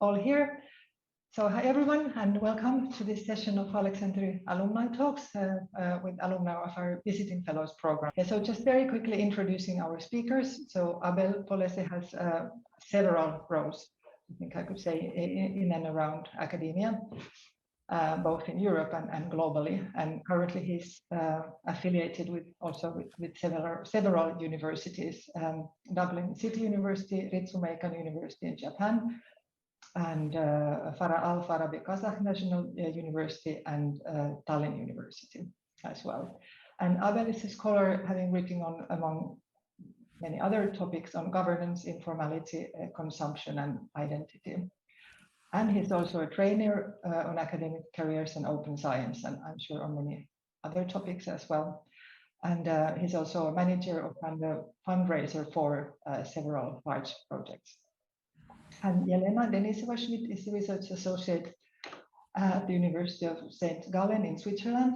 all here. So hi everyone, and welcome to this session of Aleksanteri Alumni Talks with alumni of our Visiting Fellows program. So just very quickly introducing our speakers. So Abel Polese has several roles, I think I could say, in and around academia, both in Europe and globally. And currently he's affiliated with several universities, Dublin City University, Ritsumeikan University in Japan, and Al-Farabi Kazakh National University, and Tallinn University as well. And Abel is a scholar, having written on, among many other topics, on governance, informality, consumption, and identity. And he's also a trainer on academic careers and open science, and I'm sure on many other topics as well. And he's also a manager and a fundraiser for several large projects. And Jelena Denisova-Schmidt is a research associate at the University of St. Gallen in Switzerland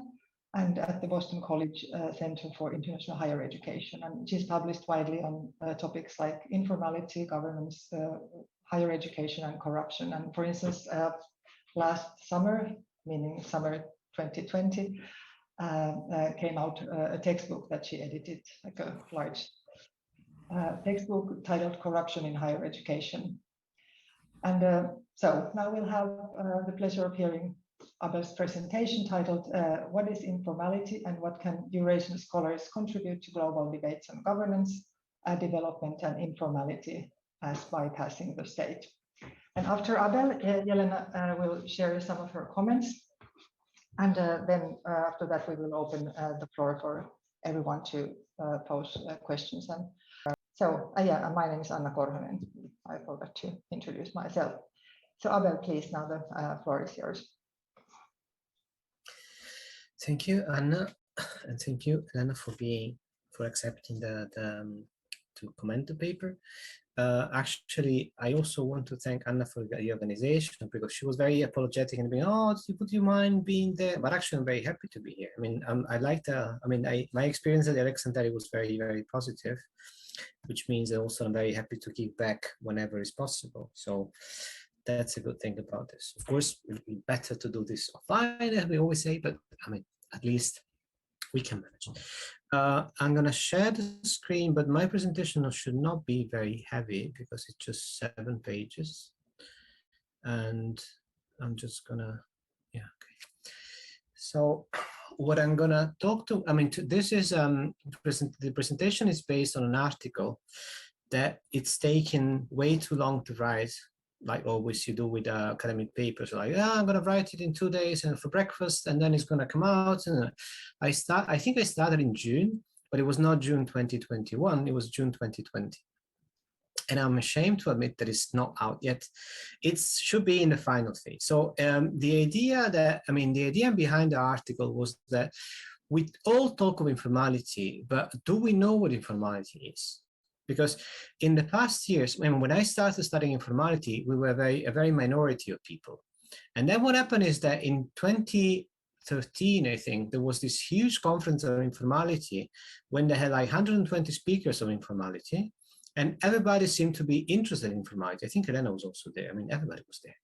and at the Boston College Center for International Higher Education. And she's published widely on topics like informality, governance, higher education, and corruption. And for instance, last summer, meaning summer 2020, came out a textbook that she edited, like a large textbook titled Corruption in Higher Education. And so now we'll have the pleasure of hearing Abel's presentation titled What is Informality and What Can Eurasian Scholars Contribute to Global Debates on Governance, Development and Informality as Bypassing the State. And after Abel, Jelena will share some of her comments. And then after that, we will open the floor for everyone to pose questions. And so, yeah, my name is Anna Korhonen. I forgot to introduce myself. So, Abel, please, now the floor is yours. Thank you, Anna, and thank you, Elena, for accepting to comment the paper. Actually, I also want to thank Anna for the organization, because she was very apologetic and being, oh, would you mind being there? But actually, I'm very happy to be here. I mean, my experience at the Aleksanteri was very, very positive, which means also I'm very happy to give back whenever is possible. So that's a good thing about this. Of course, it would be better to do this offline, as we always say, but I mean, at least we can manage. I'm going to share the screen, but my presentation should not be very heavy because it's just 7 pages. And I'm just going to, yeah, okay. So what I'm going to talk to, I mean, this is, the presentation is based on an article that it's taken way too long to write, like always you do with academic papers, like, yeah, I'm going to write it in 2 days and for breakfast, and then it's going to come out. And I think I started in June, but it was not June 2021, it was June 2020. And I'm ashamed to admit that it's not out yet. It should be in the final phase. So the idea behind the article was that we all talk of informality, but do we know what informality is? Because in the past years, when I started studying informality, we were a very minority of people. And then what happened is that in 2013, I think, there was this huge conference on informality when they had like 120 speakers on informality, and everybody seemed to be interested in informality. I think Elena was also there. I mean, everybody was there.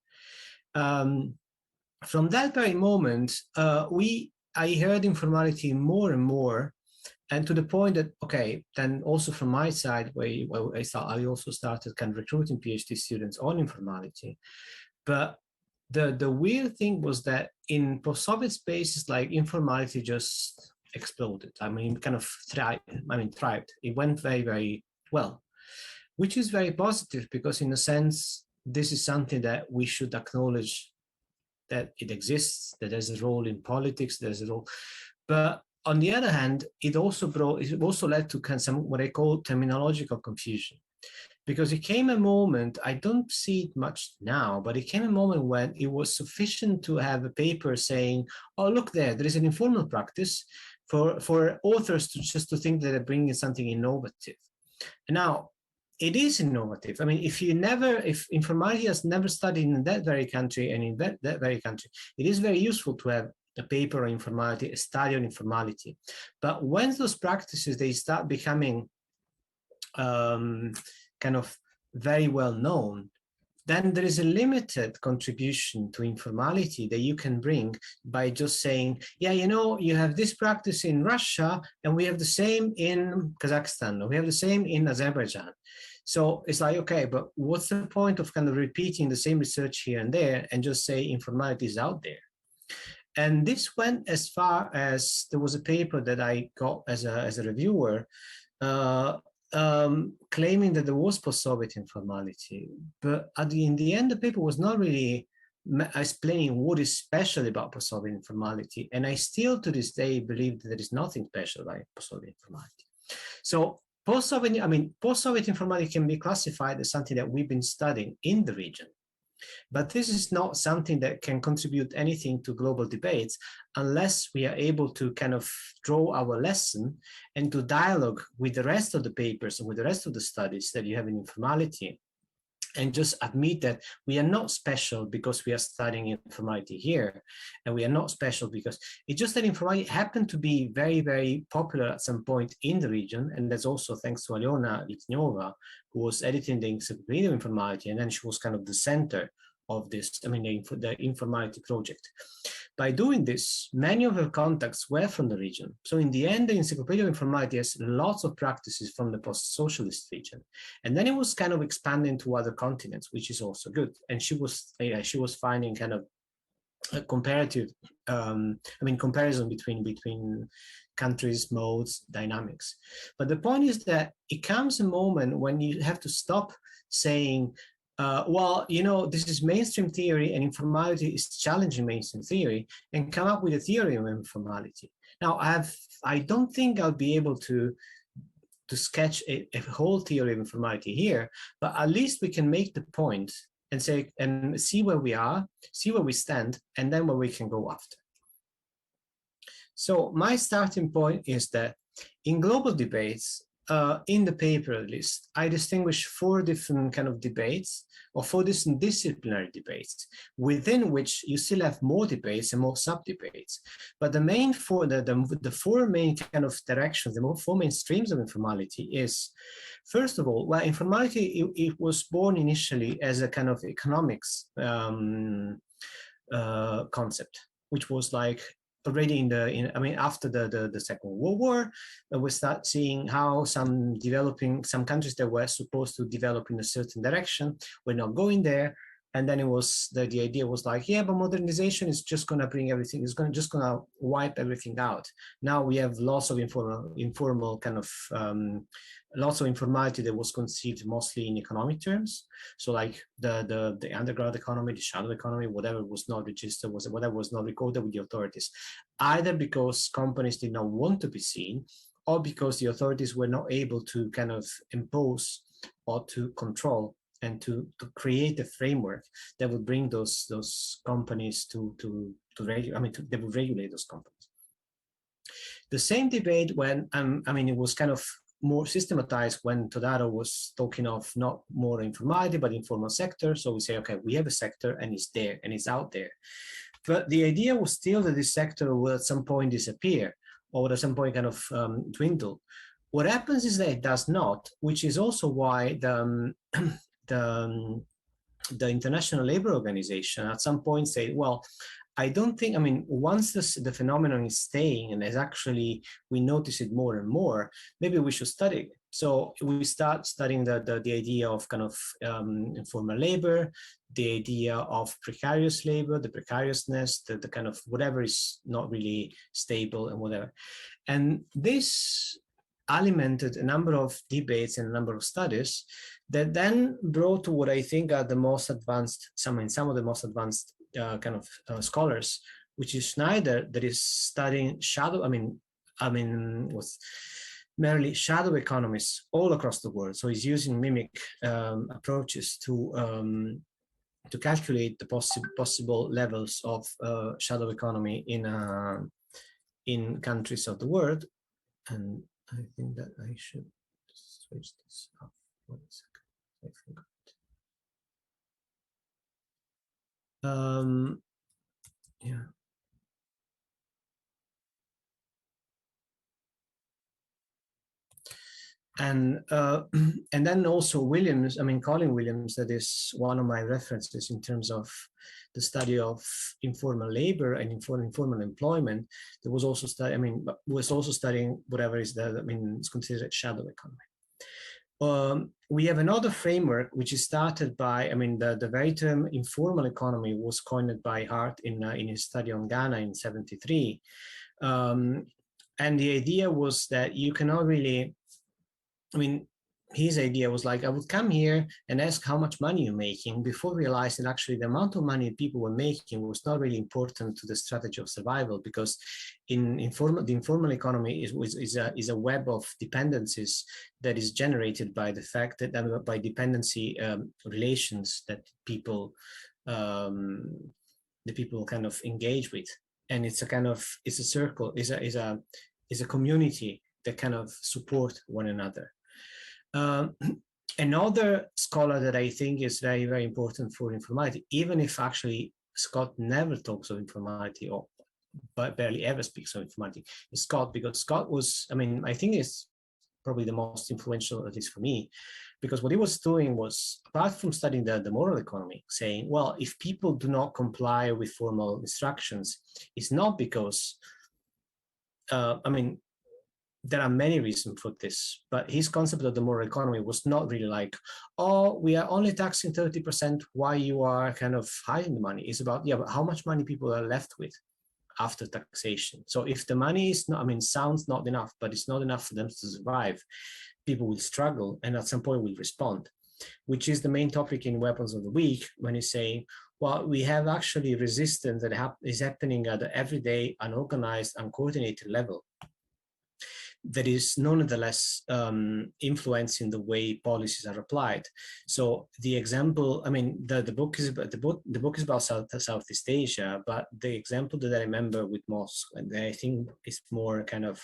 From that very moment, I heard informality more and more. And to the point that, okay, then also from my side, I also started kind of recruiting PhD students on informality. But the weird thing was that in post-Soviet spaces, like informality just exploded. I mean, kind of thrived. It went very, very well, which is very positive because in a sense, this is something that we should acknowledge that it exists, that there's a role in politics, there's a role, but on the other hand, it also led to kind of some what I call terminological confusion, because it came a moment, I don't see it much now, but it came a moment when it was sufficient to have a paper saying, oh, look there is an informal practice for authors to just to think that they're bringing something innovative. And now, it is innovative. I mean, if informality has never studied in that very country and in that very country, it is very useful to have a paper on informality, a study on informality. But when those practices, they start becoming kind of very well known, then there is a limited contribution to informality that you can bring by just saying, yeah, you know, you have this practice in Russia and we have the same in Kazakhstan, or we have the same in Azerbaijan. So it's like, okay, but what's the point of kind of repeating the same research here and there and just say informality is out there? And this went as far as there was a paper that I got as a reviewer claiming that there was post-Soviet informality. But in the end, the paper was not really explaining what is special about post-Soviet informality. And I still to this day believe that there is nothing special about post-Soviet informality. So post-Soviet informality can be classified as something that we've been studying in the region. But this is not something that can contribute anything to global debates unless we are able to kind of draw our lesson and to dialogue with the rest of the papers and with the rest of the studies that you have in informality, and just admit that we are not special because we are studying informality here, and we are not special because it's just that informality happened to be very, very popular at some point in the region, and that's also thanks to Aliona Litvinova, who was editing the Encyclopedia of Informality, and then she was kind of the center of this, the informality project. By doing this, many of her contacts were from the region. So in the end, the Encyclopedia of Informality has lots of practices from the post-socialist region. And then it was kind of expanding to other continents, which is also good. And she was finding kind of a comparative, comparison between countries, modes, dynamics. But the point is that it comes a moment when you have to stop saying, well, you know, this is mainstream theory and informality is challenging mainstream theory, and come up with a theory of informality. Now, I don't think I'll be able to sketch a whole theory of informality here, but at least we can make the point and say, and see where we are, see where we stand, and then where we can go after. So my starting point is that in global debates, in the paper at least, I distinguish 4 different kind of debates, or 4 different disciplinary debates, within which you still have more debates and more sub-debates. But the main 4, the 4 main kind of directions, the 4 main streams of informality is, first of all, well, informality, it was born initially as a kind of economics concept, which was like, already after the Second World War, we start seeing how some countries that were supposed to develop in a certain direction were not going there. And then it was, the idea was like, yeah, but modernization is just going to bring everything, it's just going to wipe everything out. Now we have lots of informal kind of, lots of informality that was conceived mostly in economic terms. So like the underground economy, the shadow economy, whatever was not registered, whatever was not recorded with the authorities, either because companies did not want to be seen, or because the authorities were not able to kind of impose or to control and to create a framework that would bring those companies to regulate, they would regulate those companies. The same debate when, it was kind of more systematized when Todaro was talking of not more informality, but informal sector. So we say, okay, we have a sector and it's there and it's out there. But the idea was still that this sector will at some point disappear, or at some point kind of dwindle. What happens is that it does not, which is also why the International Labour Organization at some point said, well, I don't think, once the phenomenon is staying and as actually we notice it more and more, maybe we should study it. So we start studying the idea of kind of informal labor, the idea of precarious labor, the precariousness, the kind of whatever is not really stable and whatever. And this alimented a number of debates and a number of studies that then brought to what I think are the most advanced, some of the most advanced scholars, which is Schneider, that is studying shadow, was merely shadow economists all across the world. So he's using mimic approaches to calculate the possible levels of shadow economy in countries of the world. And I think that I should switch this off. 1 second, I forgot. Yeah. And and then also Williams, I mean, Colin Williams, that is one of my references in terms of the study of informal labor and informal employment. There was also was also studying whatever is that, I mean, it's considered shadow economy. We have another framework which is started by, I mean, the very term informal economy was coined by Hart in his study on Ghana in '73. And the idea was that you cannot really, I mean, his idea was like, I would come here and ask how much money you're making before realizing actually the amount of money people were making was not really important to the strategy of survival, because the informal economy is a web of dependencies that is generated by the fact that by dependency relations that the people kind of engage with. And it's a kind of, it's a circle, is a community that kind of support one another. Another scholar that I think is very, very important for informality, even if actually Scott never talks of informality or but barely ever speaks of informality, is Scott, because Scott was, I mean, I think is probably the most influential, at least for me, because what he was doing was, apart from studying the moral economy, saying, well, if people do not comply with formal instructions, it's not because, I mean, there are many reasons for this, but his concept of the moral economy was not really like, oh, we are only taxing 30%, why you are kind of hiding the money. It's about, yeah, but how much money people are left with after taxation. So if the money is not, I mean, sounds not enough, but it's not enough for them to survive, people will struggle and at some point will respond, which is the main topic in Weapons of the Week, when he's saying, well, we have actually resistance that is happening at the everyday, unorganized, uncoordinated level that is nonetheless influencing the way policies are applied. So the example, I mean, the book is about Southeast Asia, but the example that I remember with most, and I think is more kind of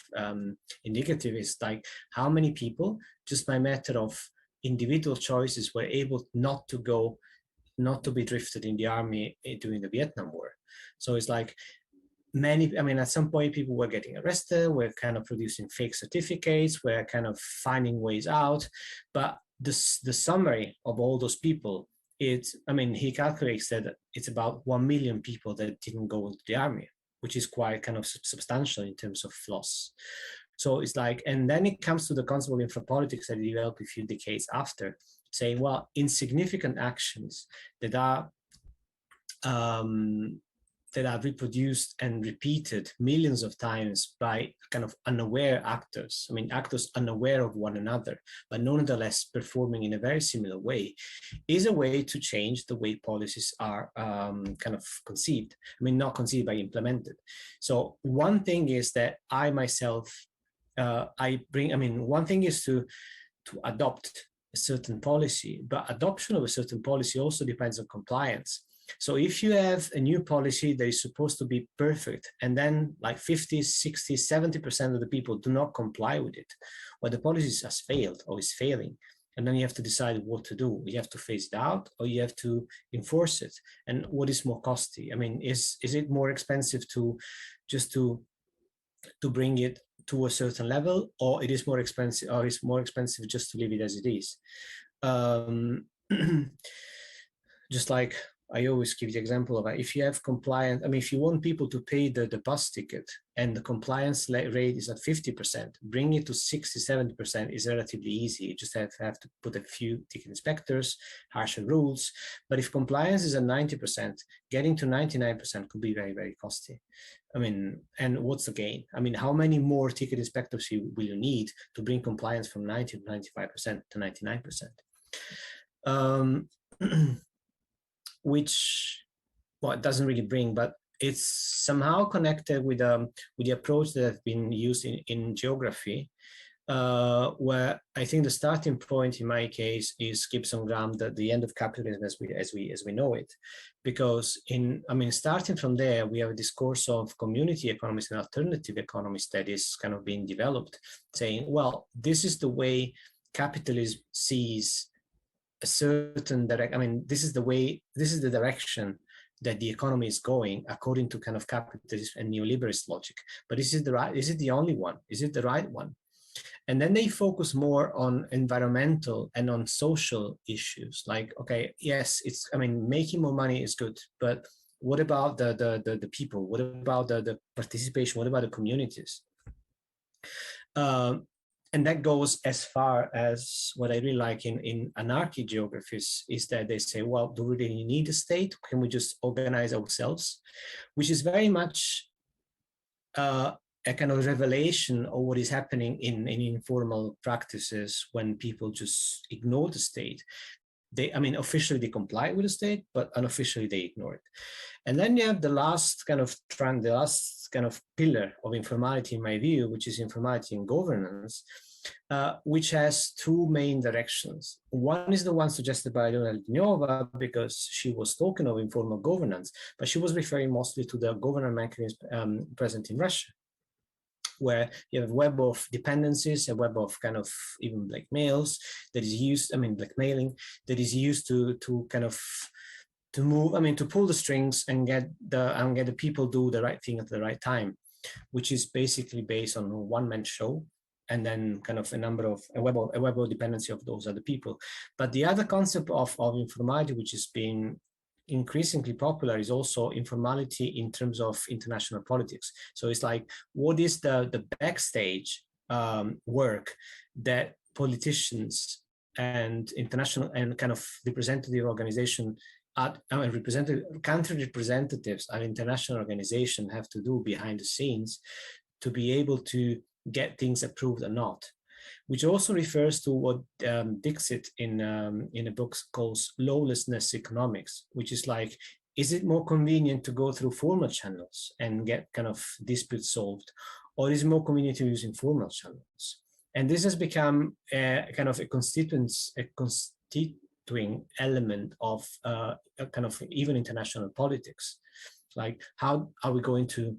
indicative, is like how many people, just by matter of individual choices, were able not to be drafted in the army during the Vietnam War. So it's like, many, I mean, at some point people were getting arrested, were kind of producing fake certificates, were kind of finding ways out. But the summary of all those people, I mean, he calculates that it's about 1 million people that didn't go into the army, which is quite kind of substantial in terms of loss. So it's like, and then it comes to the concept of infrapolitics that developed a few decades after, saying, well, insignificant actions that are reproduced and repeated millions of times by kind of unaware actors. I mean, actors unaware of one another, but nonetheless performing in a very similar way, is a way to change the way policies are kind of conceived. I mean, not conceived, but implemented. So one thing is that I myself, one thing is to adopt a certain policy, but adoption of a certain policy also depends on compliance. So if you have a new policy that is supposed to be perfect, and then like 50, 60, 70% of the people do not comply with it, well, the policy has failed or is failing. And then you have to decide what to do. You have to phase it out, or you have to enforce it. And what is more costly? I mean, is it more expensive to bring it to a certain level, or it is more expensive, or it's more expensive just to leave it as it is? Just like I always give the example of, if you have compliance, I mean, if you want people to pay the bus ticket and the compliance rate is at 50%, bring it to 60, 70% is relatively easy. You just have to put a few ticket inspectors, harsher rules. But if compliance is at 90%, getting to 99% could be very, very costly. I mean, and what's the gain? I mean, how many more ticket inspectors will you need to bring compliance from 90 to 95% to 99%? Which, well, it doesn't really bring, but it's somehow connected with the approach that has been used in geography, where I think the starting point in my case is Gibson Graham, the end of capitalism as we know it, because starting from there, we have a discourse of community economists and alternative economists that is kind of being developed, saying, well, this is the way capitalism sees a certain direct, I mean, this is the direction that the economy is going according to kind of capitalist and neoliberalist logic. But is it the only one? Is it the right one? And then they focus more on environmental and on social issues. Like, okay, yes, I mean, making more money is good, but what about the people? What about the participation? What about the communities? And that goes as far as what I really like in anarchic geographies is that they say, well, do we really need a state? Can we just organize ourselves? Which is very much a kind of revelation of what is happening in informal practices when people just ignore the state. I mean, officially they comply with the state, but unofficially they ignore it. And then you have the last kind of trend, the last kind of pillar of informality, in my view, which is informality in governance, which has two main directions. One is the one suggested by Leonova, because she was talking of informal governance, but she was referring mostly to the governance mechanism present in Russia, where you have a web of dependencies, a web of kind of even blackmails that is used, I mean, blackmailing that is used to kind of to move, I mean, to pull the strings and get the people do the right thing at the right time, which is basically based on a one-man show, and then kind of a web of dependency of those other people. But the other concept of informality, which is being increasingly popular, is also informality in terms of international politics. So it's like, what is the backstage work that politicians and international and kind of representative organization country representatives and international organization have to do behind the scenes to be able to get things approved or not, which also refers to what Dixit in a book called Lawlessness Economics, which is like, is it more convenient to go through formal channels and get kind of disputes solved, or is it more convenient to use informal channels? And this has become a kind of a constituting element of kind of even international politics. Like, how are we going to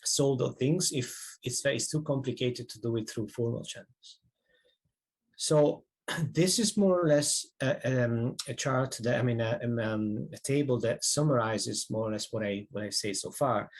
solve the things if it's too complicated to do it through formal channels? So this is more or less a chart that, I mean, a table that summarizes more or less what I say so far,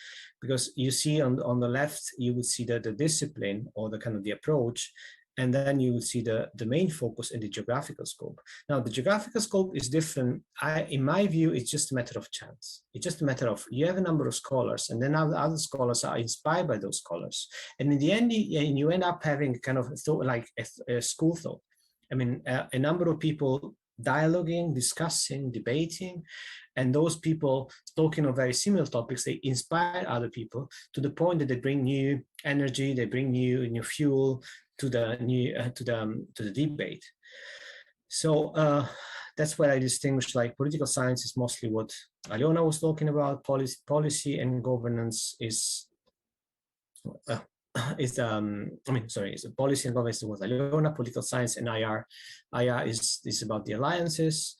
because you see on the left, you would see the discipline or the kind of the approach, and then you will see the main focus in the geographical scope. Now, the geographical scope is different. In my view, it's just a matter of chance. It's just a matter of, you have a number of scholars, and then other scholars are inspired by those scholars. And in the end, you end up having kind of thought, like a school thought. I mean, a number of people dialoguing, discussing, debating, and those people talking of very similar topics, they inspire other people to the point that they bring new energy, they bring new fuel to the debate. So that's where I distinguish, like, political science is mostly what Aliona was talking about. Policy and governance is policy and governance was Aliona. Political science and IR is about the alliances.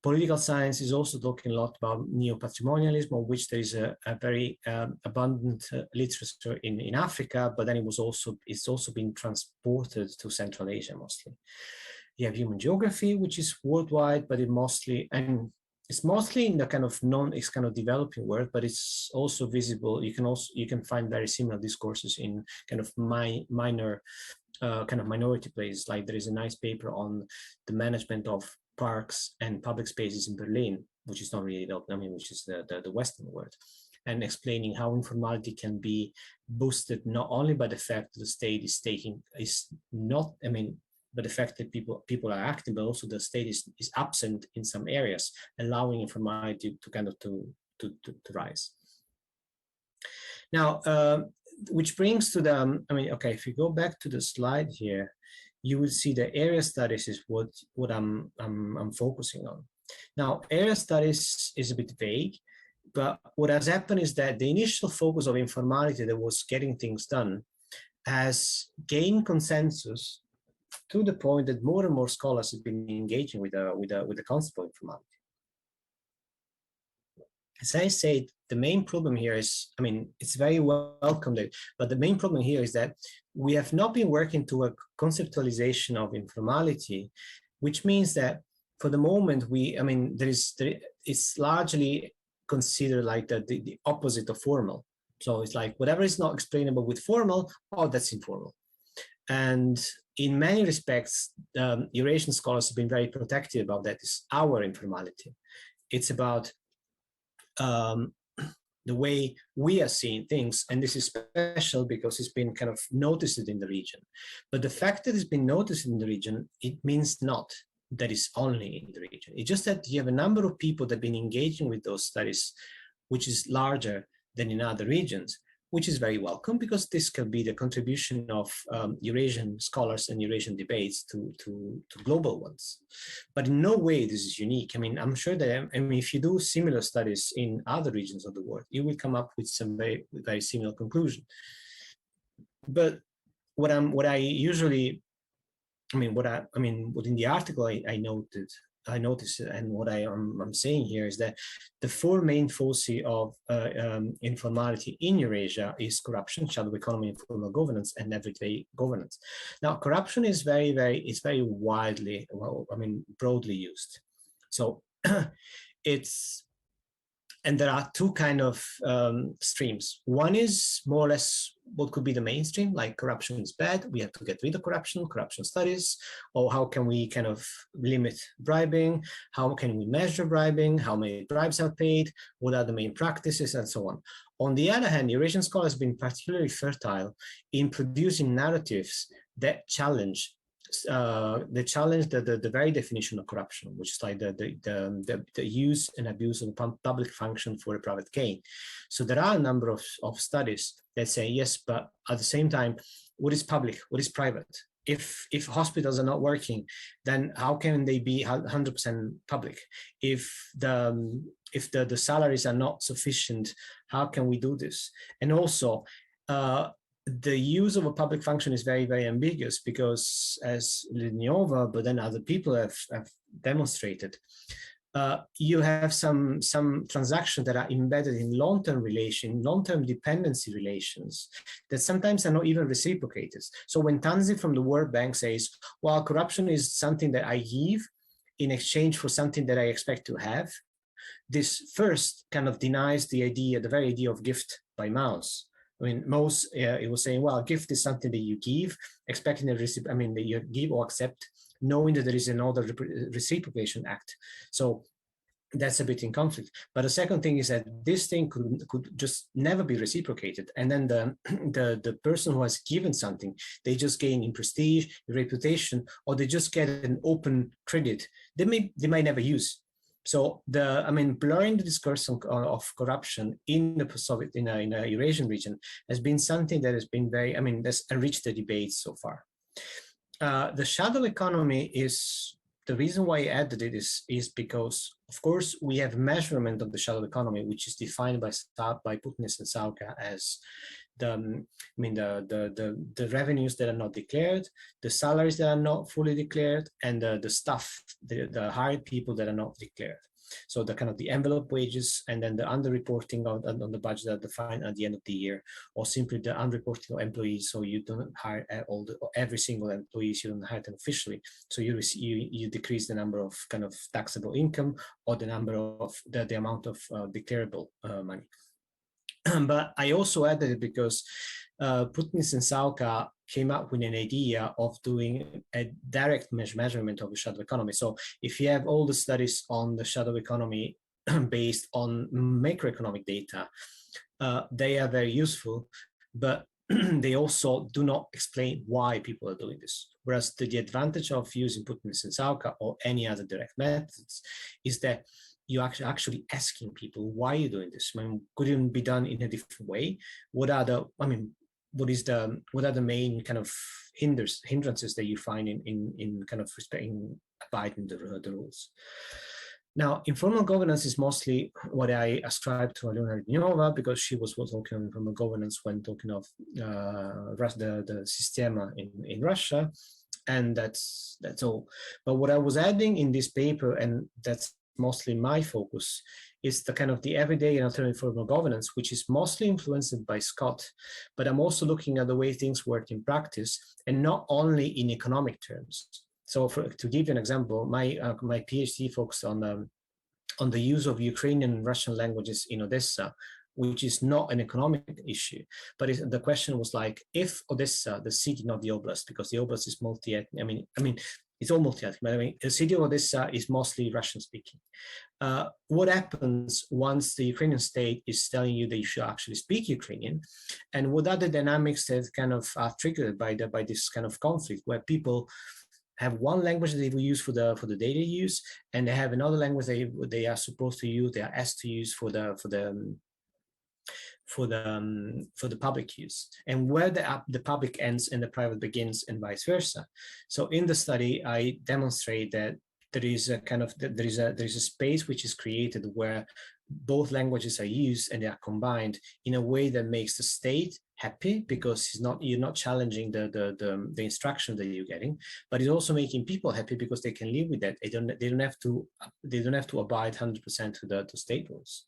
Political science is also talking a lot about neo-patrimonialism, of which there is a very abundant literature in Africa, but then it's also been transported to Central Asia mostly. You have human geography, which is worldwide, but it's mostly in the kind of developing world, but it's also visible. You can find very similar discourses in kind of minor kind of minority places. Like, there is a nice paper on the management of parks and public spaces in Berlin, which is not really developed, I mean, which is the Western world, and explaining how informality can be boosted not only by the fact that the state but the fact that people are acting, but also the state is absent in some areas, allowing informality to kind of to rise. Now, which brings to the, I mean, okay, if you go back to the slide here, you will see the area studies is what I'm focusing on. Now, area studies is a bit vague, but what has happened is that the initial focus of informality that was getting things done has gained consensus to the point that more and more scholars have been engaging with the concept of informality. As I said, the main problem here is, I mean, it's very welcome, but the main problem here is that we have not been working to a conceptualization of informality, which means that for the moment, it's largely considered like the opposite of formal. So it's like, whatever is not explainable with formal, oh, that's informal. And in many respects, Eurasian scholars have been very protective about that. It's our informality. It's about the way we are seeing things, and this is special because it's been kind of noticed in the region. But the fact that it's been noticed in the region, it means not that it's only in the region. It's just that you have a number of people that have been engaging with those studies, which is larger than in other regions, which is very welcome because this can be the contribution of Eurasian scholars and Eurasian debates to global ones. But in no way this is unique. I mean, I'm sure that, if you do similar studies in other regions of the world, you will come up with some very, very similar conclusion. But what I usually, within the article I noticed, and what I'm saying here is that the four main foci of informality in Eurasia is corruption, shadow economy, informal governance, and everyday governance. Now, corruption is very widely, broadly used. So and there are two kind of streams. One is more or less what could be the mainstream, like corruption is bad, we have to get rid of corruption studies, or how can we kind of limit bribing, how can we measure bribing, how many bribes are paid, what are the main practices, and so on. On the other hand, Eurasian scholars have been particularly fertile in producing narratives that challenge the very definition of corruption, which is like the use and abuse of public function for a private gain. So there are a number of studies that say, yes, but at the same time, what is public, what is private? If hospitals are not working, then how can they be 100% public? If the salaries are not sufficient, how can we do this? And also, the use of a public function is very ambiguous because, as Lidniova, but then other people have demonstrated, you have some transactions that are embedded in long-term dependency relations that sometimes are not even reciprocated. So when Tanzi from the World Bank says, well, corruption is something that I give in exchange for something that I expect to have, this first kind of denies the very idea of gift by Maus. I mean, Maus, it was saying, well, gift is something that you give, expecting that you give or accept, knowing that there is another reciprocation act. So that's a bit in conflict. But the second thing is that this thing could just never be reciprocated. And then the person who has given something, they just gain in prestige, in reputation, or they just get an open credit they might never use. So blurring the discourse of corruption in the post-Soviet, in a Eurasian region has been something that has been that's enriched the debate so far. The shadow economy is, the reason why I added it is because, of course, we have measurement of the shadow economy, which is defined by Putnis and Sauka as the revenues that are not declared, the salaries that are not fully declared, and the staff, the hired people that are not declared. So the kind of the envelope wages, and then the underreporting on the budget that defined at the end of the year, or simply the unreported employees. So you don't hire every single employee, you don't hire them officially. So you decrease the number of kind of taxable income, or the number of the amount of declarable money. But I also added it because Putnis and Sauka came up with an idea of doing a direct measurement of the shadow economy. So if you have all the studies on the shadow economy based on macroeconomic data, they are very useful, but they also do not explain why people are doing this. Whereas the advantage of using Putnis and Sauka or any other direct methods is that you actually asking people, why are you doing this? Couldn't it be done in a different way? What are the main kind of hindrances that you find in kind of respecting, abiding the rules? Now, informal governance is mostly what I ascribe to Alumni Lidniova, because she was talking on informal governance when talking of the Sistema in Russia, and that's all. But what I was adding in this paper, and that's mostly my focus, is the kind of the everyday and alternative formal governance, which is mostly influenced by Scott, but I'm also looking at the way things work in practice, and not only in economic terms. So to give you an example, my PhD focused on the use of Ukrainian and Russian languages in Odessa, which is not an economic issue, but the question was like, if Odessa, the city, not the oblast, because the oblast is multi-ethnic, I mean, it's all multi-ethnic, but I mean, the city of Odessa is mostly Russian-speaking. What happens once the Ukrainian state is telling you that you should actually speak Ukrainian, and what are the dynamics that kind of are triggered by this kind of conflict, where people have one language that they will use for the daily use, and they have another language they are supposed to use, they are asked to use for the public use, and where the public ends and the private begins, and vice versa. So in the study, I demonstrate that there is a space which is created where both languages are used and they are combined in a way that makes the state happy, because you're not challenging the instruction that you're getting, but it's also making people happy because they can live with that. They don't have to abide 100% to state rules.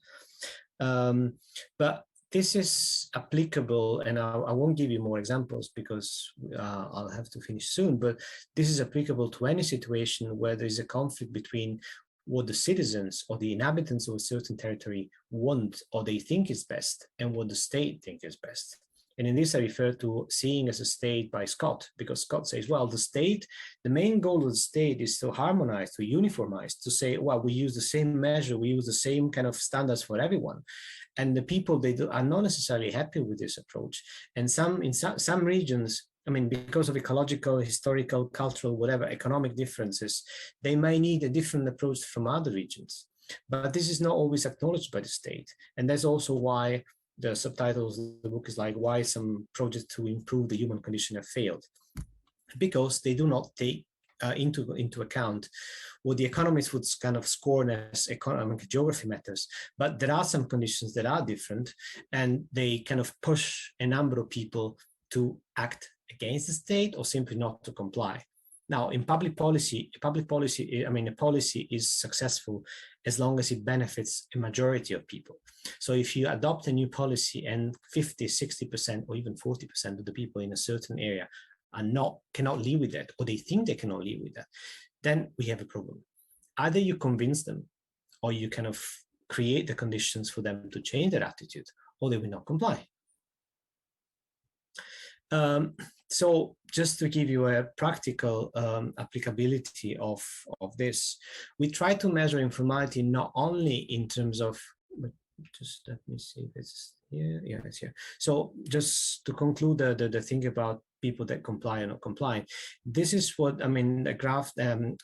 But this is applicable, and I won't give you more examples because I'll have to finish soon, but this is applicable to any situation where there is a conflict between what the citizens or the inhabitants of a certain territory want or they think is best and what the state thinks is best. And in this, I refer to Seeing as a State by Scott, because Scott says, well, the main goal of the state is to harmonize, to uniformize, to say, well, we use the same measure, we use the same kind of standards for everyone. And the people, are not necessarily happy with this approach. And in some regions, I mean, because of ecological, historical, cultural, whatever, economic differences, they may need a different approach from other regions. But this is not always acknowledged by the state. And that's also why the subtitles of the book is like, why some projects to improve the human condition have failed. Because they do not take into account what the economists would kind of scorn as economic geography matters. But there are some conditions that are different, and they kind of push a number of people to act against the state or simply not to comply. Now, in public policy, a policy is successful as long as it benefits a majority of people. So if you adopt a new policy and 50, 60%, or even 40% of the people in a certain area cannot live with that, or they think they cannot live with that, then we have a problem. Either you convince them, or you kind of create the conditions for them to change their attitude, or they will not comply. So just to give you a practical applicability of this, we try to measure informality not only in terms of, just let me see if it's here, yeah, it's here. So just to conclude the thing about people that comply or not comply, this is what, I mean, the graph, the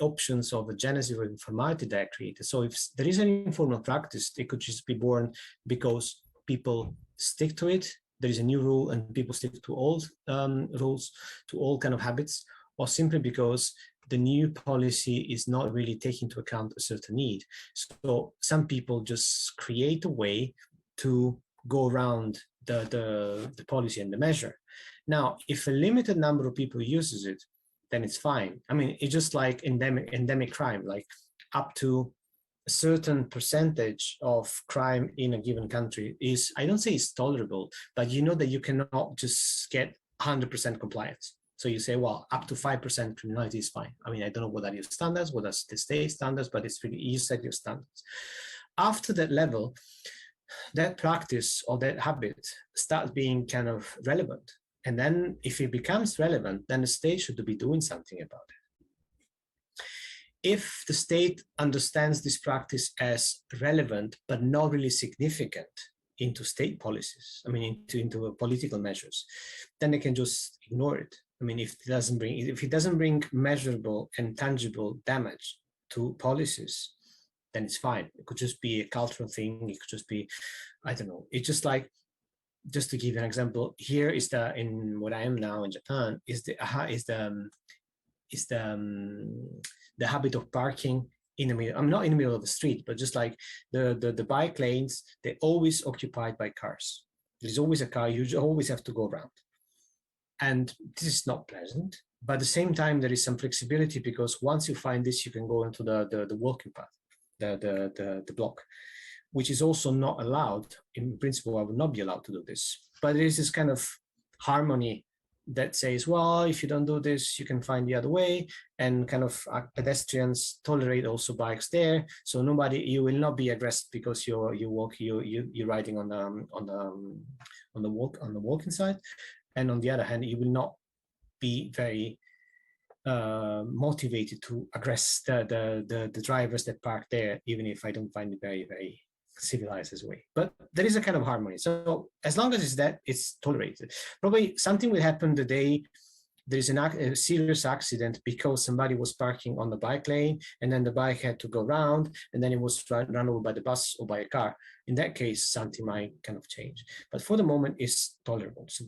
options of the genesis of informality that I created. So if there is an informal practice, it could just be born because people stick to it. There is a new rule and people stick to old rules, to all kind of habits, or simply because the new policy is not really taking into account a certain need. So some people just create a way to go around the policy and the measure. Now, if a limited number of people uses it, then it's fine. I mean, it's just like endemic crime, like up to a certain percentage of crime in a given country is, I don't say it's tolerable, but you know that you cannot just get 100% compliance. So you say, well, up to 5% criminality is fine. I mean, I don't know what are your standards, what are the state standards, but it's really, you set your standards. After that level, that practice or that habit starts being kind of relevant. And then if it becomes relevant, then the state should be doing something about it. If the state understands this practice as relevant, but not really significant into state policies, I mean, into political measures, then they can just ignore it. I mean, if it doesn't bring measurable and tangible damage to policies, then it's fine. It could just be a cultural thing. It could just be, I don't know. It's just like, just to give you an example, here is in what I am now in Japan, is the habit of parking in the middle. I'm not in the middle of the street, but just like the bike lanes, they're always occupied by cars. There's always a car. You always have to go around. And this is not pleasant, but at the same time, there is some flexibility because once you find this, you can go into the walking path, the block, which is also not allowed. In principle, I would not be allowed to do this. But there is this kind of harmony that says, well, if you don't do this, you can find the other way, and kind of pedestrians tolerate also bikes there. So you will not be aggressive because you're riding on the walking side, and on the other hand, you will not be very motivated to aggress the drivers that park there, even if I don't find it very, very civilized as a way. But there is a kind of harmony. So as long as it's tolerated. Probably something will happen the day there is a serious accident because somebody was parking on the bike lane, and then the bike had to go round, and then it was run over by the bus or by a car. In that case, something might kind of change. But for the moment, it's tolerable. So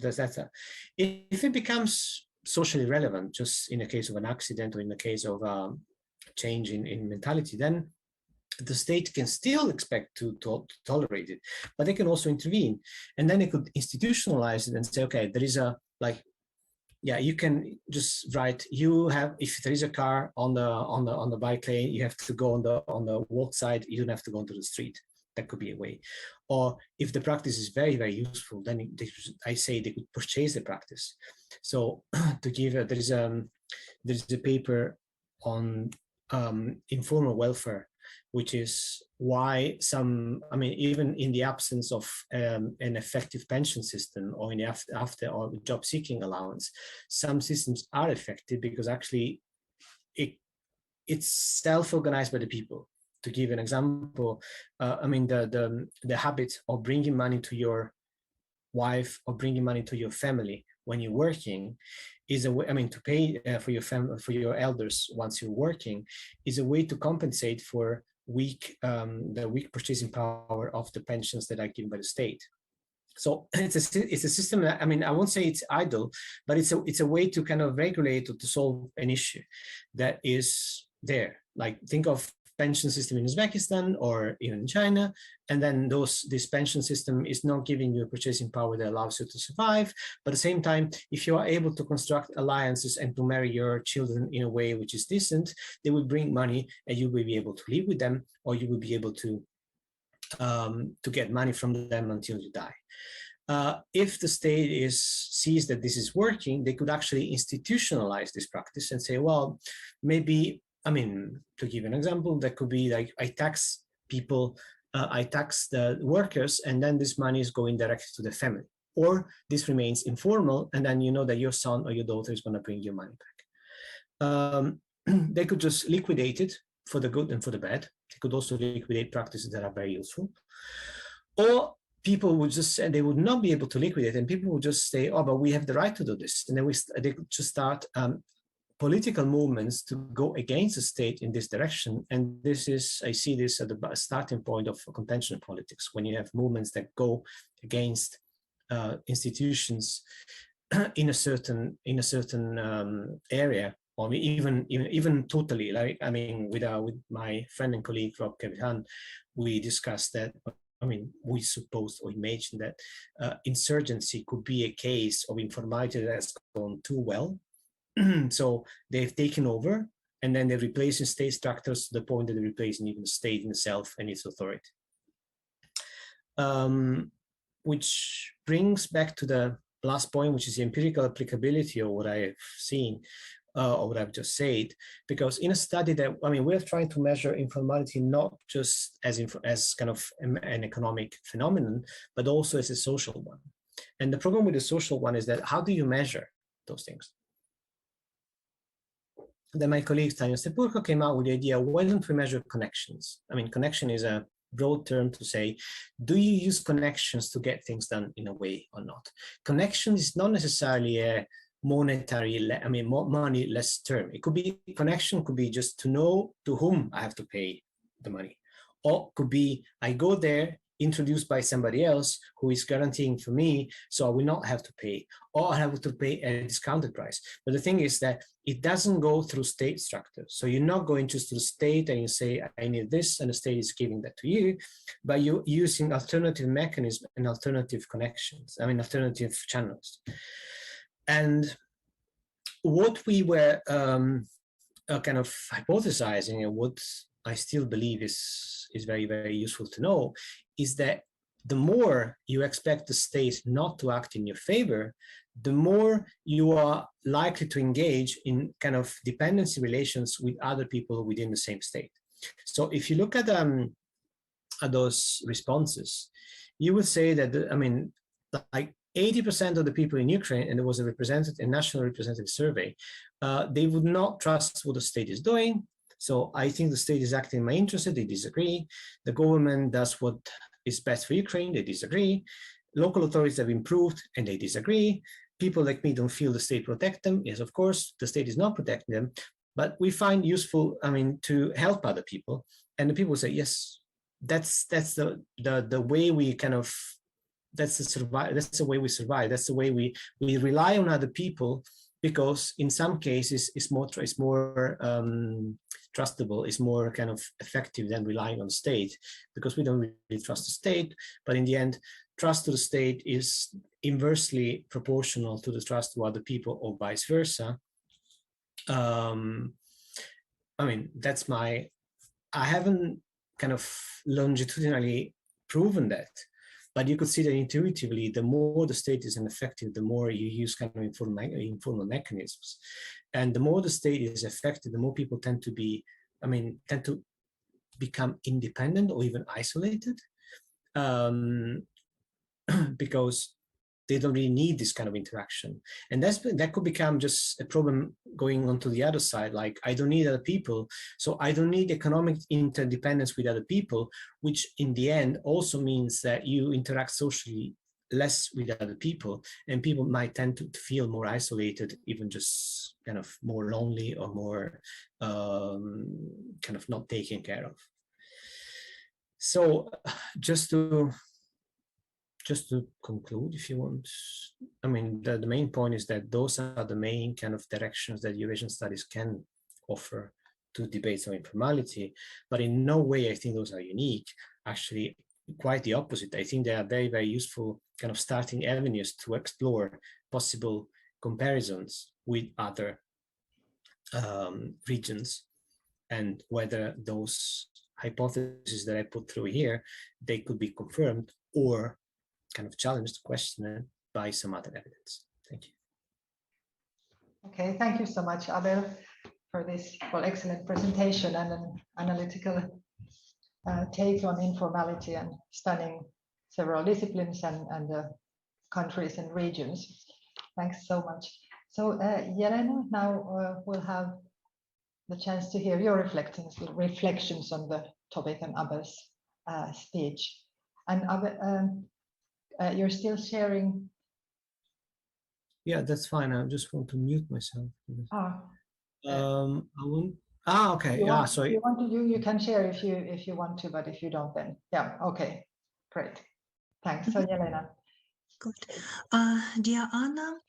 if it becomes socially relevant, just in the case of an accident or in the case of change in mentality, then the state can still expect to tolerate it, but they can also intervene, and then they could institutionalize it and say, okay, there is you can just write, if there is a car on the bike lane, you have to go on the walk side, you don't have to go onto the street. That could be a way. Or if the practice is very, very useful, then I say they could purchase the practice. So to give there is a paper on informal welfare, which is why even in the absence of an effective pension system, or in the after or job seeking allowance, some systems are effective because actually it's self-organized by the people. To give an example, the habit of bringing money to your wife or bringing money to your family when you're working is a way, to pay for your family, for your elders once you're working, is a way to compensate for the weak purchasing power of the pensions that are given by the state. So it's a system that, I won't say it's idle, but it's a way to kind of regulate or to solve an issue that is there. Like, think of pension system in Uzbekistan or even in China, and then this pension system is not giving you a purchasing power that allows you to survive. But at the same time, if you are able to construct alliances and to marry your children in a way which is decent, they will bring money, and you will be able to live with them, or you will be able to get money from them until you die. If the state sees that this is working, they could actually institutionalize this practice and say, well, maybe, to give an example, that could be like, I tax people, I tax the workers, and then this money is going directly to the family. Or this remains informal, and then you know that your son or your daughter is going to bring your money back. They could just liquidate it for the good and for the bad. They could also liquidate practices that are very useful. Or people would just say they would not be able to liquidate, and people would just say, oh, but we have the right to do this. And then they could just start political movements to go against the state in this direction. And I see this at the starting point of conventional politics, when you have movements that go against institutions in a certain area, or even totally. Like, with my friend and colleague Rob Kevihan, we discussed that. We supposed or imagined that insurgency could be a case of informality that has gone too well. So they've taken over, and then they're replacing state structures to the point that they're replacing even the state in itself and its authority. Which brings back to the last point, which is the empirical applicability of what I've seen, or what I've just said. Because in a study that, we're trying to measure informality not just as kind of an economic phenomenon, but also as a social one. And the problem with the social one is that, how do you measure those things? Then my colleague Tanya Stepurko came out with the idea, why don't we measure connections? Connection is a broad term to say, do you use connections to get things done in a way or not? Connection is not necessarily a monetary, money-less term. It could be, connection could be just to know to whom I have to pay the money. Or could be, I go there, introduced by somebody else who is guaranteeing for me, so I will not have to pay, or I have to pay a discounted price. But the thing is that it doesn't go through state structure. So you're not going just to the state and you say, I need this, and the state is giving that to you, but you're using alternative mechanisms and alternative connections, alternative channels. And what we were kind of hypothesizing, and what I still believe is very, very useful to know, is that the more you expect the state not to act in your favor, the more you are likely to engage in kind of dependency relations with other people within the same state. So if you look at those responses, you would say that, I mean, like 80% of the people in Ukraine, and there was a national representative survey, they would not trust what the state is doing. So I think the state is acting in my interest, they disagree. The government does what is best for Ukraine, they disagree. Local authorities have improved and they disagree. People like me don't feel the state protect them. Yes, of course, the state is not protecting them, but we find useful, I mean, to help other people. And the people say, yes, that's the way we kind of, that's the way we survive. That's the way we rely on other people, because in some cases it's more trustable, is more kind of effective than relying on the state, because we don't really trust the state. But in the end, trust to the state is inversely proportional to the trust to other people, or vice versa. I mean, that's I haven't kind of longitudinally proven that, but you could see that intuitively, the more the state is ineffective, the more you use kind of informal mechanisms. And the more the state is effective, the more people tend to become independent or even isolated, because they don't really need this kind of interaction. And that could become just a problem going on to the other side. Like, I don't need other people, so I don't need economic interdependence with other people, which in the end also means that you interact socially less with other people, and people might tend to feel more isolated, even just kind of more lonely, or more kind of not taken care of. So just to conclude, if you want, I mean, the main point is that those are the main kind of directions that Eurasian studies can offer to debates on informality, but in no way I think those are unique. Actually, quite the opposite. I think they are very, very useful kind of starting avenues to explore possible comparisons with other regions, and whether those hypotheses that I put through here, they could be confirmed or kind of challenged, questioned by some other evidence. Thank you. Okay, thank you so much, Abel, for this excellent presentation and an analytical take on informality, and spanning several disciplines and countries and regions. Thanks so much. So Jelena, now we'll have the chance to hear your reflections on the topic and Abel's speech. And Abel, you're still sharing? Yeah, that's fine. I just want to mute myself. Okay. Yeah, sorry. If you want to, you can share if you want to, but if you don't, then yeah. Okay, great. Thanks. So Jelena. Good. Dear Anna,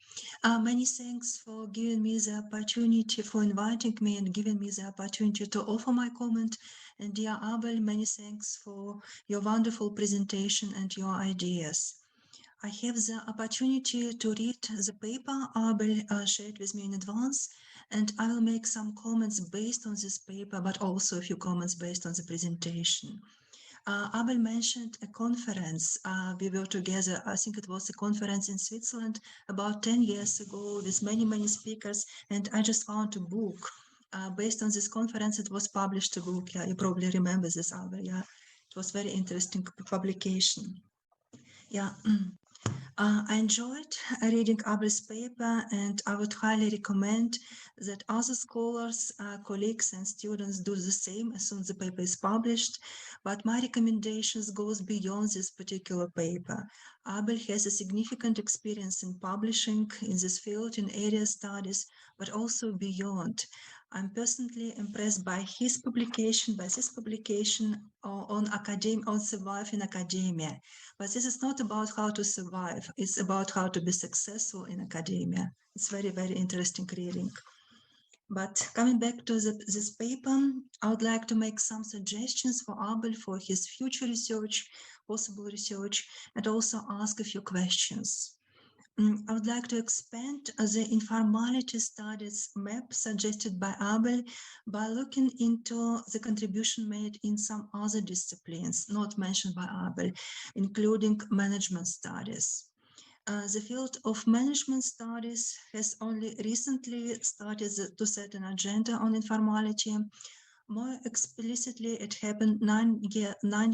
many thanks for giving me the opportunity, for inviting me and giving me the opportunity to offer my comment. And dear Abel, many thanks for your wonderful presentation and your ideas. I have the opportunity to read the paper Abel shared with me in advance, and I will make some comments based on this paper, but also a few comments based on the presentation. Abel mentioned a conference. We were together, I think it was a conference in Switzerland about 10 years ago with many, many speakers, and I just found a book. Based on this conference, it was published a book. Yeah, you probably remember this, Abel. Yeah, it was very interesting publication. Yeah. I enjoyed reading Abel's paper, and I would highly recommend that other scholars, colleagues and students do the same as soon as the paper is published. But my recommendations goes beyond this particular paper. Abel has a significant experience in publishing in this field, in area studies, but also beyond. I'm personally impressed by his publication, by this publication on survive in academia. But this is not about how to survive. It's about how to be successful in academia. It's very, very interesting reading. But coming back to this paper, I would like to make some suggestions for Abel for his future research, possible research, and also ask a few questions. I would like to expand the informality studies map suggested by Abel by looking into the contribution made in some other disciplines not mentioned by Abel, including management studies. The field of management studies has only recently started to set an agenda on informality. More explicitly, it happened 9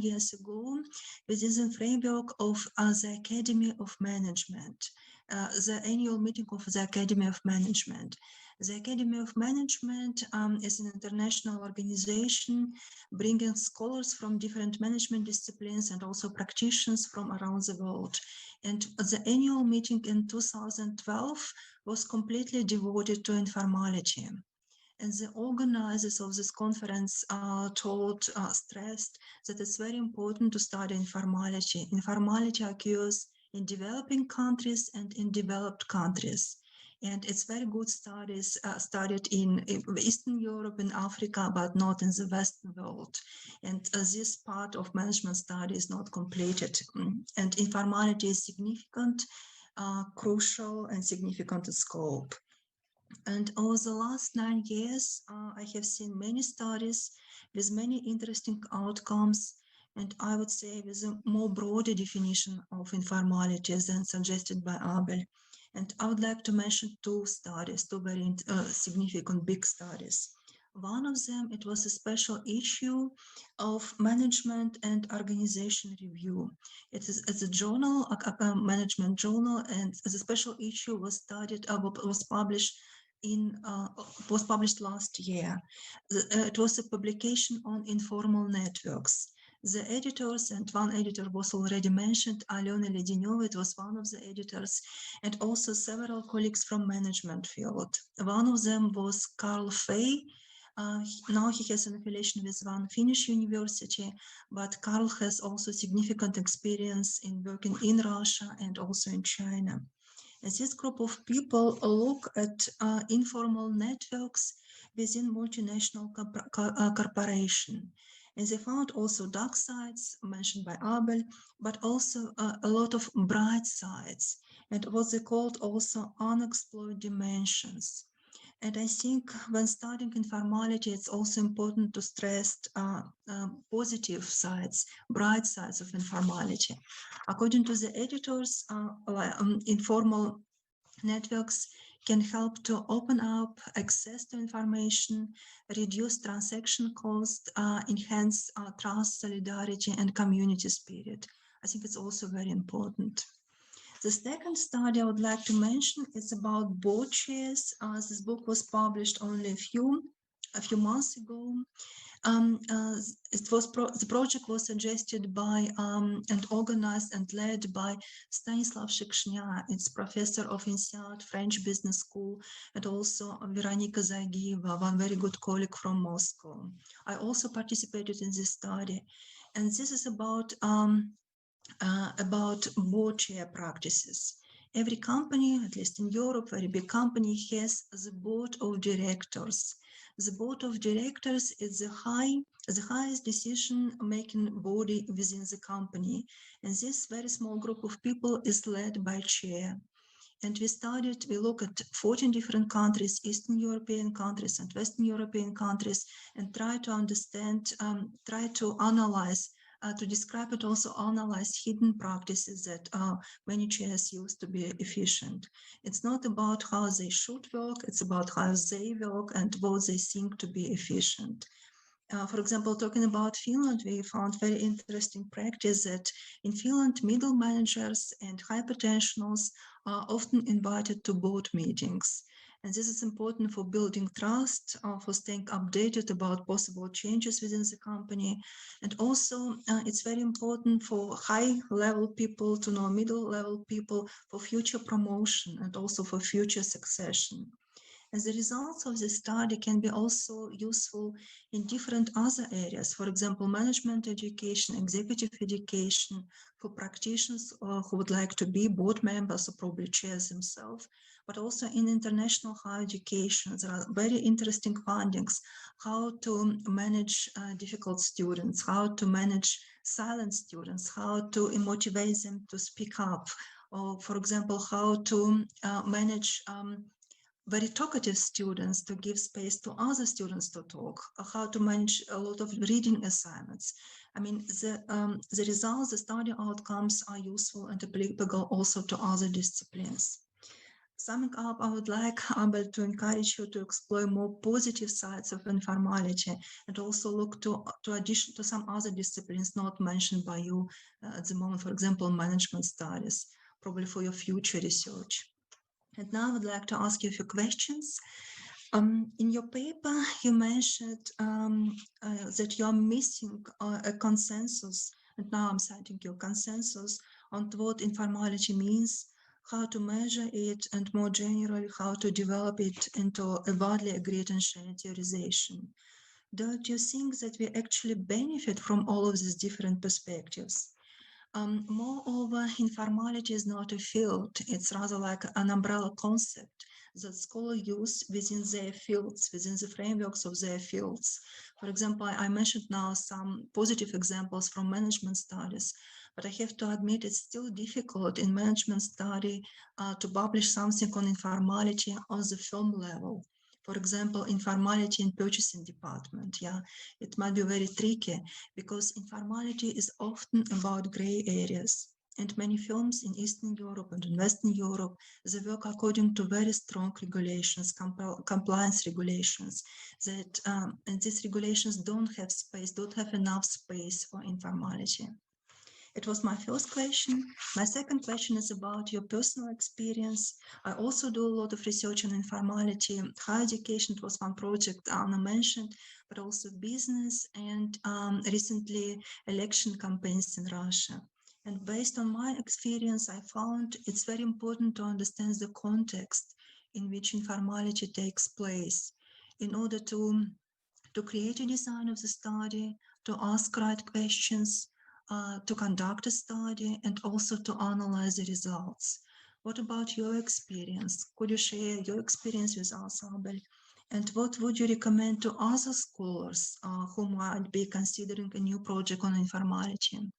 years ago within the framework of the Academy of Management, the annual meeting of the Academy of Management. The Academy of Management is an international organization bringing scholars from different management disciplines and also practitioners from around the world. And the annual meeting in 2012 was completely devoted to informality. And the organizers of this conference stressed that it's very important to study informality. Informality occurs in developing countries and in developed countries. And it's very good studies studied in Eastern Europe and Africa, but not in the Western world. And this part of management study is not completed. And informality is significant, crucial, and significant in scope. And over the last 9 years, I have seen many studies with many interesting outcomes, and I would say with a more broader definition of informality than suggested by Abel. And I would like to mention two studies, two very significant big studies. One of them, it was a special issue of management and organization review. It's a journal, a management journal, and the special issue was published last year. It was a publication on informal networks. The editors, and one editor was already mentioned, Alena Ledinova, it was one of the editors, and also several colleagues from management field. One of them was Carl Fay. Now he has an affiliation with one Finnish university, but Carl has also significant experience in working in Russia and also in China. And this group of people look at informal networks within multinational corporation. And they found also dark sides mentioned by Abel, but also a lot of bright sides, and what they called also unexplored dimensions. And I think when studying informality, it's also important to stress positive sides, bright sides of informality. According to the editors, informal networks can help to open up access to information, reduce transaction cost, enhance trust, solidarity, and community spirit. I think it's also very important. The second study I would like to mention is about board chairs. This book was published only a few months ago. The project was suggested by and organized and led by Stanislav Shikshnya. It's professor of INSEAD French Business School, and also Veronika Zagieva, one very good colleague from Moscow. I also participated in this study, and this is about board chair practices. Every company, at least in Europe, very big company, has the board of directors. The board of directors is the highest decision-making body within the company. And this very small group of people is led by chair. And we look at 14 different countries, Eastern European countries and Western European countries, and try to understand, try to analyze, to describe it, also analyze hidden practices that many chairs use to be efficient. It's not about how they should work, it's about how they work and what they think to be efficient. For example, talking about Finland, we found very interesting practice that in Finland, middle managers and high potentials are often invited to board meetings. And this is important for building trust, for staying updated about possible changes within the company. And also, it's very important for high-level people to know middle-level people for future promotion and also for future succession. And the results of this study can be also useful in different other areas. For example, management education, executive education for practitioners who would like to be board members or probably chairs themselves, but also in international higher education. There are very interesting findings, how to manage difficult students, how to manage silent students, how to motivate them to speak up, or for example, how to manage very talkative students to give space to other students to talk, how to manage a lot of reading assignments. I mean, the results, the study outcomes are useful and applicable also to other disciplines. Summing up, I would like, Abel, to encourage you to explore more positive sides of informality and also look to some other disciplines not mentioned by you at the moment, for example, management studies, probably for your future research. And now I would like to ask you a few questions. In your paper, you mentioned that you're missing a consensus, and now I'm citing your consensus on what informality means, how to measure it, and more generally, how to develop it into a widely agreed and shared theorization. Don't you think that we actually benefit from all of these different perspectives? Moreover, informality is not a field, it's rather like an umbrella concept that scholars use within their fields, within the frameworks of their fields. For example, I mentioned now some positive examples from management studies, but I have to admit it's still difficult in management study to publish something on informality on the firm level. For example, informality in purchasing department, it might be very tricky because informality is often about gray areas. And many firms in Eastern Europe and in Western Europe, they work according to very strong regulations, compliance regulations, that and these regulations don't have enough space for informality. It was my first question. My second question is about your personal experience. I also do a lot of research on informality. Higher education was one project Anna mentioned, but also business and recently election campaigns in Russia. And based on my experience, I found it's very important to understand the context in which informality takes place in order to create a design of the study, to ask right questions, to conduct a study, and also to analyze the results. What about your experience? Could you share your experience with us, Abel? And what would you recommend to other scholars who might be considering a new project on informality?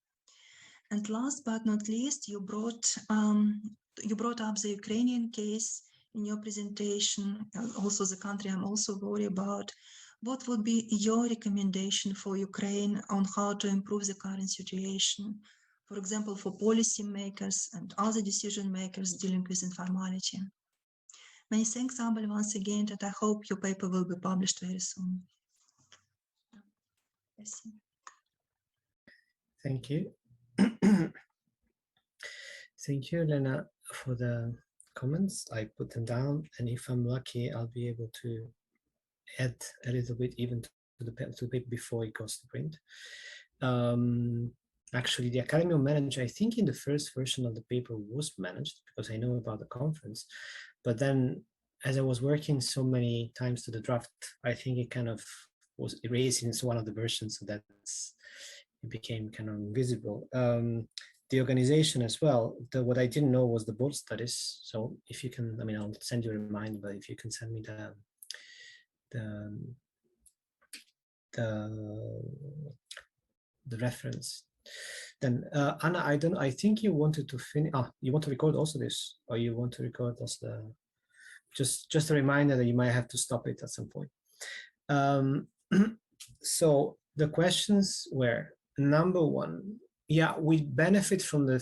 And last but not least, you brought up the Ukrainian case in your presentation, also the country I'm also worried about. What would be your recommendation for Ukraine on how to improve the current situation? For example, for policy makers and other decision makers dealing with informality. Many thanks, Abel, once again, and I hope your paper will be published very soon. Thank you. Thank you, Elena, for the comments. I put them down, and if I'm lucky, I'll be able to add a little bit even to the paper before it goes to print. Actually, the Academy of Management, I think in the first version of the paper was managed because I know about the conference, but then as I was working so many times to the draft, I think it kind of was erased into one of the versions, so that it became kind of invisible. The organization as well, what I didn't know was the board studies. So if you can, I mean, I'll send you a reminder, but if you can send me the reference. Then Anna, I think you wanted to finish. You want to record also this, or you want to record also the. Just a reminder that you might have to stop it at some point. So the questions were, number one, we benefit from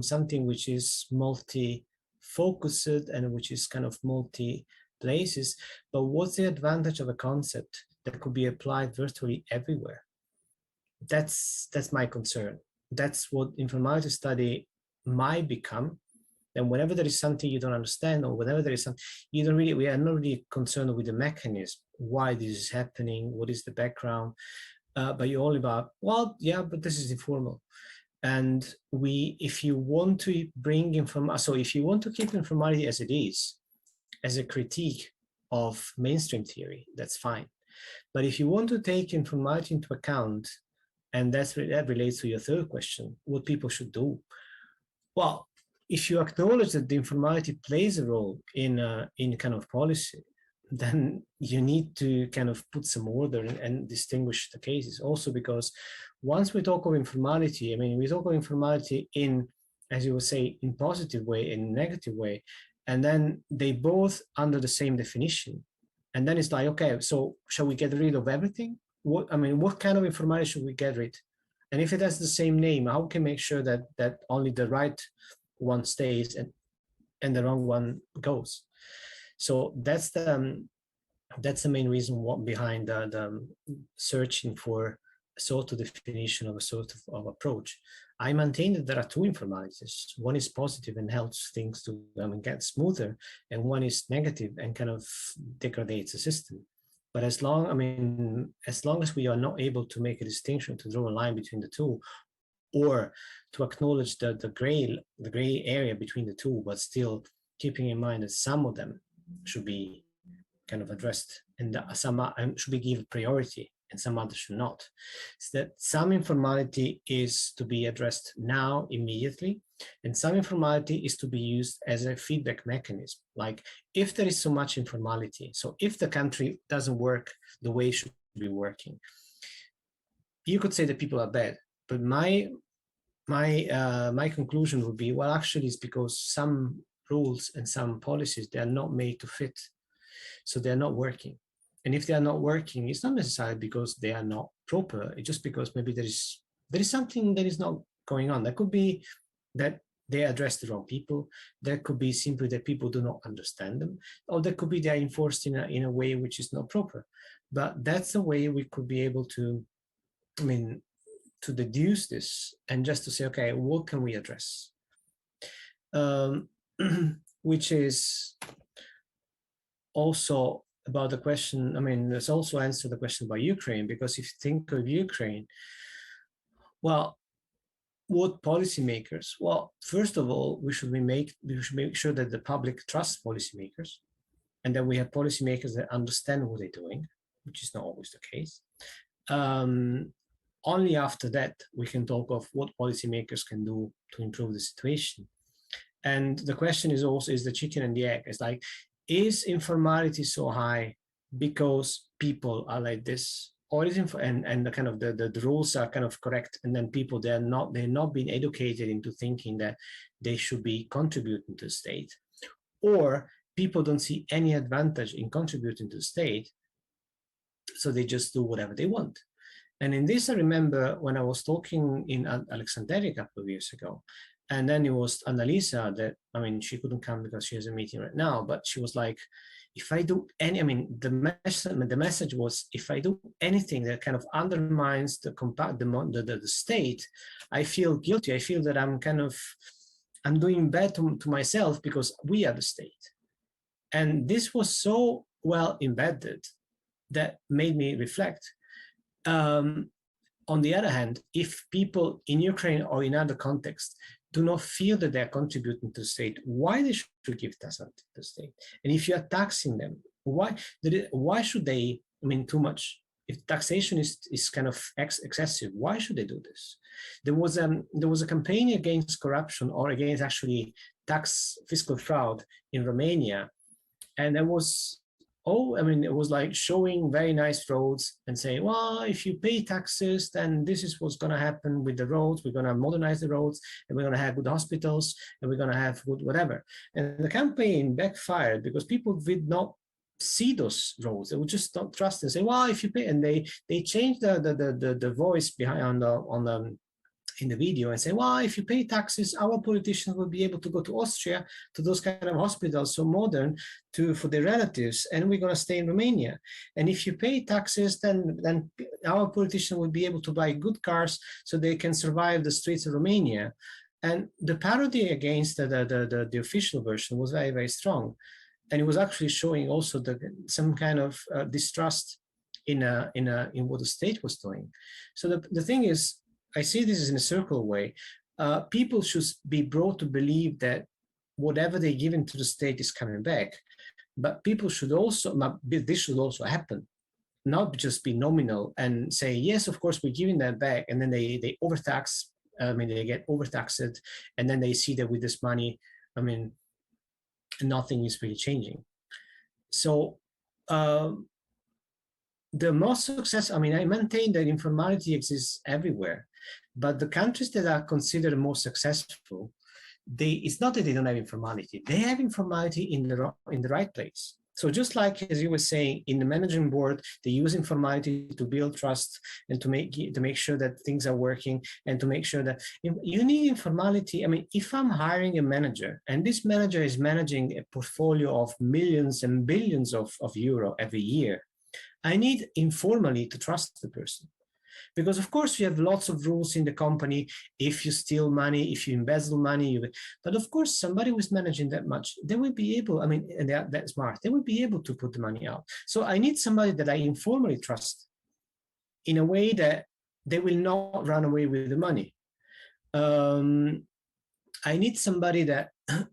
something which is multi-focused and which is kind of multi-places. But what's the advantage of a concept that could be applied virtually everywhere? That's my concern. That's what informality study might become. And whenever there is something you don't understand, or whenever there is something we are not really concerned with the mechanism, why this is happening, what is the background, but you're all about, well, yeah, but this is informal. And if you want to bring if you want to keep informality as it is, as a critique of mainstream theory, that's fine. But if you want to take informality into account, and that relates to your third question, what people should do. Well, if you acknowledge that the informality plays a role in kind of policy, then you need to kind of put some order and distinguish the cases. Also, because once we talk of informality, I mean, we talk of informality in as you would say, in positive way and negative way, and then they both under the same definition. And then it's like, okay, so shall we get rid of everything? What kind of informality should we get rid? And if it has the same name, how can we make sure that only the right one stays and the wrong one goes? So that's the main reason behind the searching for a sort of definition of a sort of approach. I maintain that there are two informalities. One is positive and helps things to get smoother, and one is negative and kind of degrades the system. But as long as we are not able to make a distinction, to draw a line between the two, or to acknowledge the gray area between the two, but still keeping in mind that some of them should be kind of addressed and some should be given priority and some others should not. So that some informality is to be addressed now, immediately, and some informality is to be used as a feedback mechanism. Like if there is so much informality, so if the country doesn't work the way it should be working, you could say that people are bad, but my conclusion would be, well, actually it's because some rules and some policies, they are not made to fit. So they're not working. And if they are not working, it's not necessarily because they are not proper. It's just because maybe there is something that is not going on. That could be that they address the wrong people. That could be simply that people do not understand them. Or that could be they are enforced in a way which is not proper. But that's the way we could be able to, to deduce this and just to say, okay, what can we address? Which is also about the question, let's also answer the question about Ukraine, because if you think of Ukraine, well, what policymakers? Well, first of all, we should make sure that the public trusts policymakers, and that we have policymakers that understand what they're doing, which is not always the case. Only after that, we can talk of what policymakers can do to improve the situation. And the question is also, is the chicken and the egg? It's like, is informality so high because people are like this, or is and the kind of the rules are kind of correct, and then people they're not being educated into thinking that they should be contributing to the state, or people don't see any advantage in contributing to the state, so they just do whatever they want. And in this, I remember when I was talking in Aleksanteri a couple of years ago. And then it was Annalisa that, she couldn't come because she has a meeting right now, but she was like, if I do any, the message was, if I do anything that kind of undermines the state, I feel guilty. I feel that I'm doing bad to myself because we are the state. And this was so well embedded that made me reflect. On the other hand, if people in Ukraine or in other contexts do not feel that they're contributing to the state, why they should give tax to the state? And if you are taxing them, why should they, too much? If taxation is kind of excessive, why should they do this? There was a campaign against corruption, or against actually tax fiscal fraud in Romania. And there was, it was like showing very nice roads and saying, well, if you pay taxes, then this is what's going to happen with the roads. We're going to modernize the roads, and we're going to have good hospitals, and we're going to have good whatever. And the campaign backfired because people did not see those roads. They would just not trust and say, well, if you pay, and they changed the voice behind in the video and say, well, if you pay taxes, our politicians will be able to go to Austria, to those kind of hospitals, so modern, for their relatives, and we're going to stay in Romania. And if you pay taxes, then our politicians will be able to buy good cars so they can survive the streets of Romania. And the parody against the official version was very, very strong. And it was actually showing also some kind of distrust in what the state was doing. So the thing is, I see this in a circular way. People should be brought to believe that whatever they give into the state is coming back. But people should also, this should also happen, not just be nominal and say, yes, of course, we're giving that back. And then they overtax, they get overtaxed. And then they see that with this money, nothing is really changing. So, the most success, I maintain that informality exists everywhere, but the countries that are considered most successful, it's not that they don't have informality. They have informality in the right place. So just like, as you were saying, in the managing board, they use informality to build trust and to make sure that things are working, and to make sure that you need informality. I mean, if I'm hiring a manager and this manager is managing a portfolio of millions and billions of euro every year, I need informally to trust the person. Because of course you have lots of rules in the company. If you steal money, if you embezzle money, but of course somebody who's managing that much, they will be able, I mean, and they are that smart, they will be able to put the money out. So I need somebody that I informally trust in a way that they will not run away with the money. I need somebody that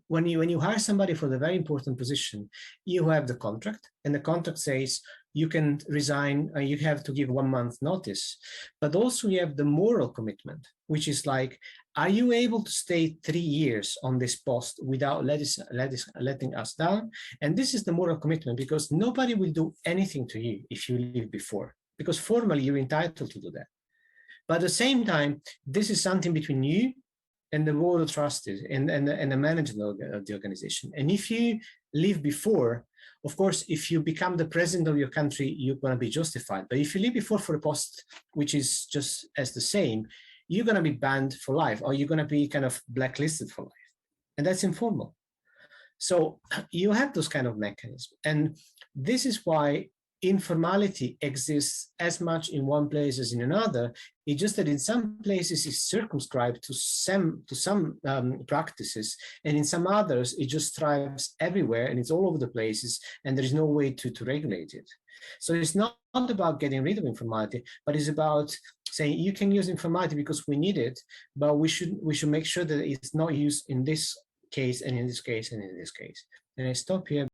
when you hire somebody for the very important position, you have the contract, and the contract says you can resign, you have to give 1 month notice, but also you have the moral commitment, which is like, are you able to stay 3 years on this post without letting us down? And this is the moral commitment, because nobody will do anything to you if you leave before, because formally you're entitled to do that. But at the same time, this is something between you and the board of trustees and the management of the organization. And if you leave before, of course, if you become the president of your country, you're going to be justified. But if you leave before for a post which is just as the same, you're going to be banned for life, or you're going to be kind of blacklisted for life. And that's informal. So you have those kind of mechanisms. And this is why informality exists as much in one place as in another. It's just that in some places it's circumscribed to some practices, and in some others it just thrives everywhere and it's all over the places, and there is no way to regulate it. So it's not about getting rid of informality, but it's about saying you can use informality because we need it, but we should make sure that it's not used in this case and in this case and in this case. And I stop here.